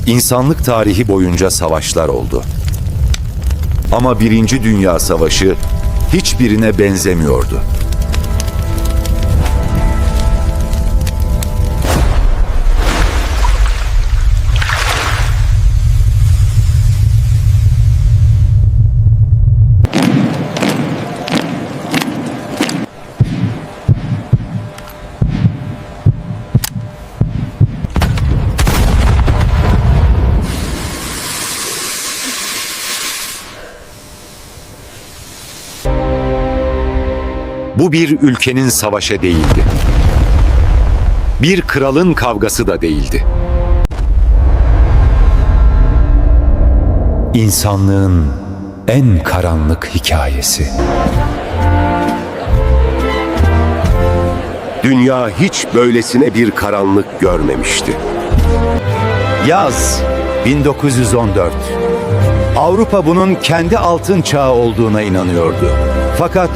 İnsanlık tarihi boyunca savaşlar oldu. Ama Birinci Dünya Savaşı hiçbirine benzemiyordu. Bu bir ülkenin savaşı değildi. Bir kralın kavgası da değildi. İnsanlığın en karanlık hikayesi. Dünya hiç böylesine bir karanlık görmemişti. Yaz 1914. Avrupa bunun kendi altın çağı olduğuna inanıyordu. Fakat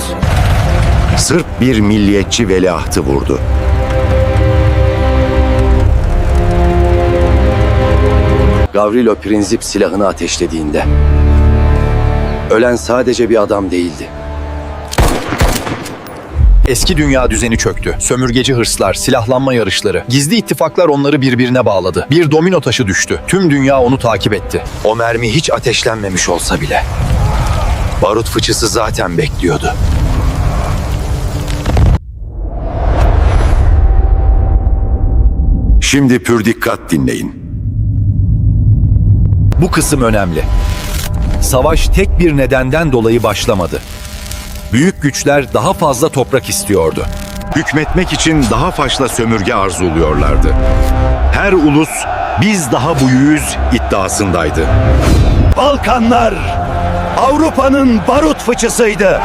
Sırp bir milliyetçi veliahtı vurdu. Gavrilo Princip silahını ateşlediğinde ölen sadece bir adam değildi. Eski dünya düzeni çöktü. Sömürgeci hırslar, silahlanma yarışları, gizli ittifaklar onları birbirine bağladı. Bir domino taşı düştü. Tüm dünya onu takip etti. O mermi hiç ateşlenmemiş olsa bile barut fıçısı zaten bekliyordu. Şimdi pür dikkat dinleyin. Bu kısım önemli. Savaş tek bir nedenden dolayı başlamadı. Büyük güçler daha fazla toprak istiyordu. hükmetmek için daha fazla sömürge arzuluyorlardı. Her ulus biz daha büyüğüz iddiasındaydı. Balkanlar Avrupa'nın barut fıçısıydı.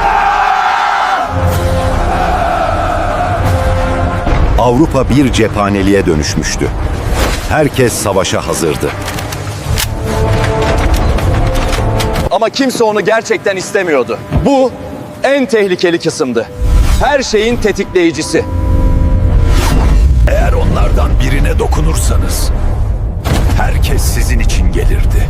Avrupa bir cephaneliğe dönüşmüştü. Herkes savaşa hazırdı. Ama kimse onu gerçekten istemiyordu. Bu en tehlikeli kısımdı. Her şeyin tetikleyicisi. Eğer onlardan birine dokunursanız herkes sizin için gelirdi.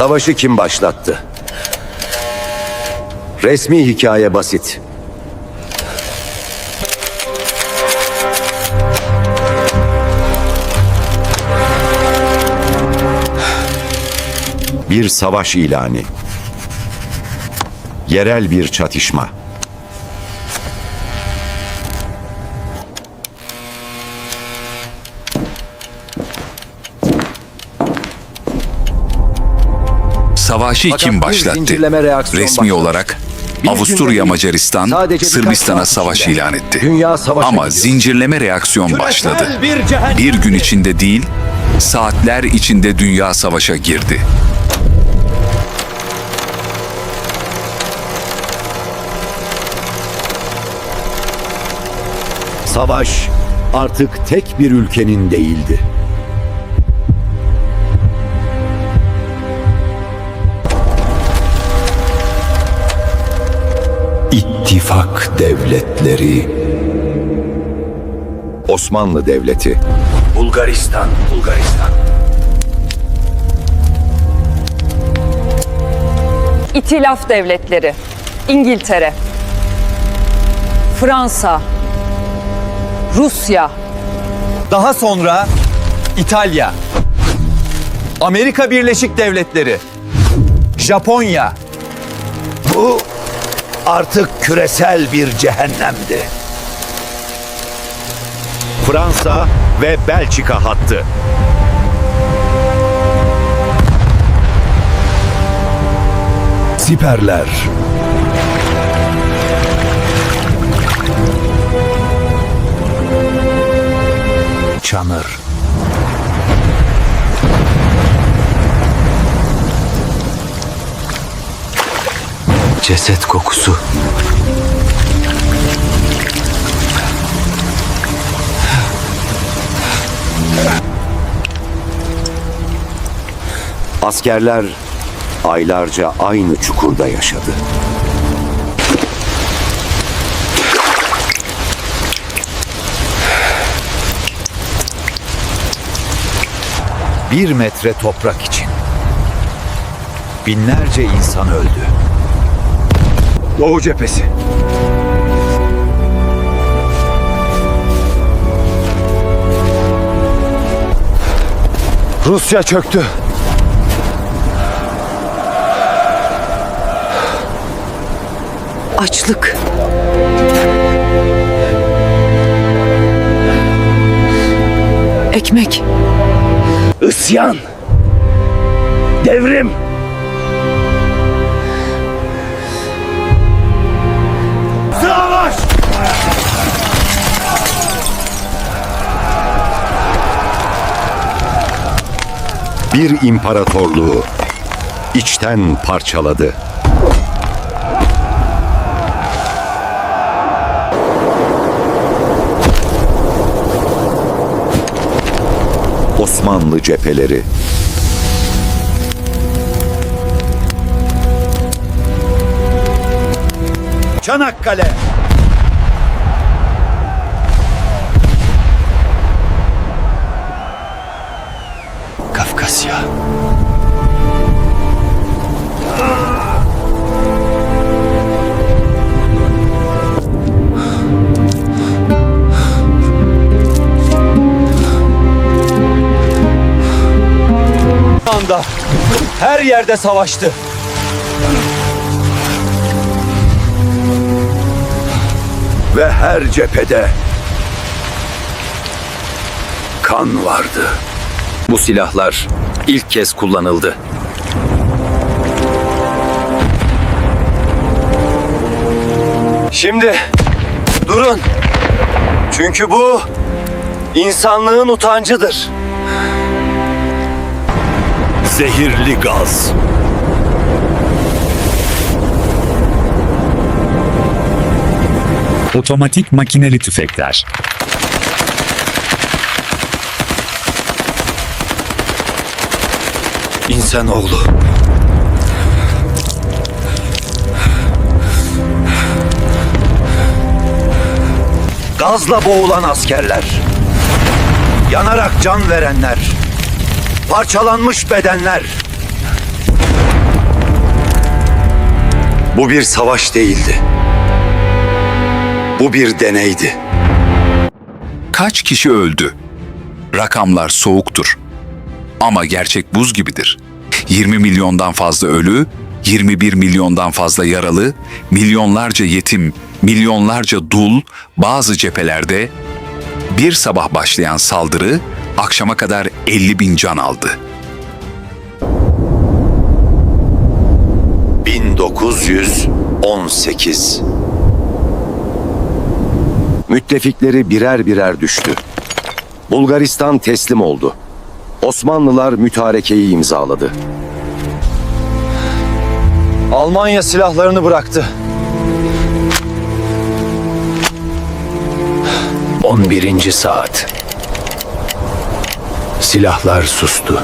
Savaşı kim başlattı? Resmi hikaye basit. Bir savaş ilanı. Yerel bir çatışma. Savaşı kim başlattı? Resmi olarak Avusturya Macaristan Sırbistan'a savaş ilan etti. Ama zincirleme reaksiyon başladı. Bir gün içinde değil, saatler içinde dünya savaşa girdi. Savaş artık tek bir ülkenin değildi. İttifak devletleri. Osmanlı Devleti. Bulgaristan. İtilaf devletleri, İngiltere, Fransa, Rusya, Daha sonra İtalya, Amerika Birleşik Devletleri, Japonya. Bu artık küresel bir cehennemdi. Fransa ve Belçika hattı. Siperler. Çanır. Ceset kokusu. Askerler aylarca aynı çukurda yaşadı. 1 metre toprak için. Binlerce insan öldü. Doğu cephesi. Rusya çöktü. Açlık. Ekmek. İsyan. Devrim. Savaş! Bir imparatorluğu içten parçaladı. Osmanlı cepheleri. Çanakkale. Kafkasya. Anda her yerde savaştı. Ve her cephede kan vardı. Bu silahlar ilk kez kullanıldı. Şimdi durun. Çünkü bu insanlığın utancıdır. Zehirli gaz. Otomatik makineli tüfekler. İnsanoğlu. Gazla boğulan askerler. Yanarak can verenler. Parçalanmış bedenler. Bu bir savaş değildi. Bu bir deneydi. Kaç kişi öldü? Rakamlar soğuktur. Ama gerçek buz gibidir. 20 milyondan fazla ölü, 21 milyondan fazla yaralı, milyonlarca yetim, milyonlarca dul, bazı cephelerde bir sabah başlayan saldırı akşama kadar 50.000 can aldı. 1918. Müttefikleri birer birer düştü. Bulgaristan teslim oldu. Osmanlılar mütarekeyi imzaladı. Almanya silahlarını bıraktı. 11. saat. Silahlar sustu.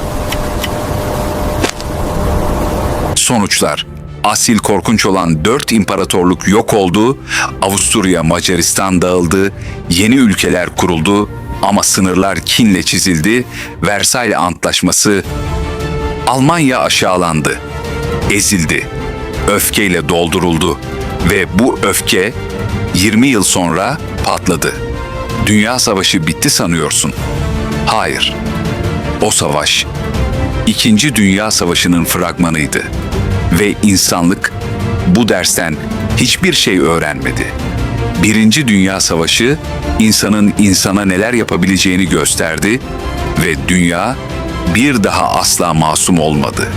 Sonuçlar: asil korkunç olan 4 imparatorluk yok oldu, Avusturya Macaristan dağıldı, yeni ülkeler kuruldu ama sınırlar kinle çizildi, Versay Antlaşması, Almanya aşağılandı, ezildi, öfkeyle dolduruldu ve bu öfke 20 yıl sonra patladı. Dünya Savaşı bitti sanıyorsun. Hayır, o savaş İkinci Dünya Savaşı'nın fragmanıydı. Ve insanlık bu dersten hiçbir şey öğrenmedi. Birinci Dünya Savaşı insanın insana neler yapabileceğini gösterdi ve dünya bir daha asla masum olmadı.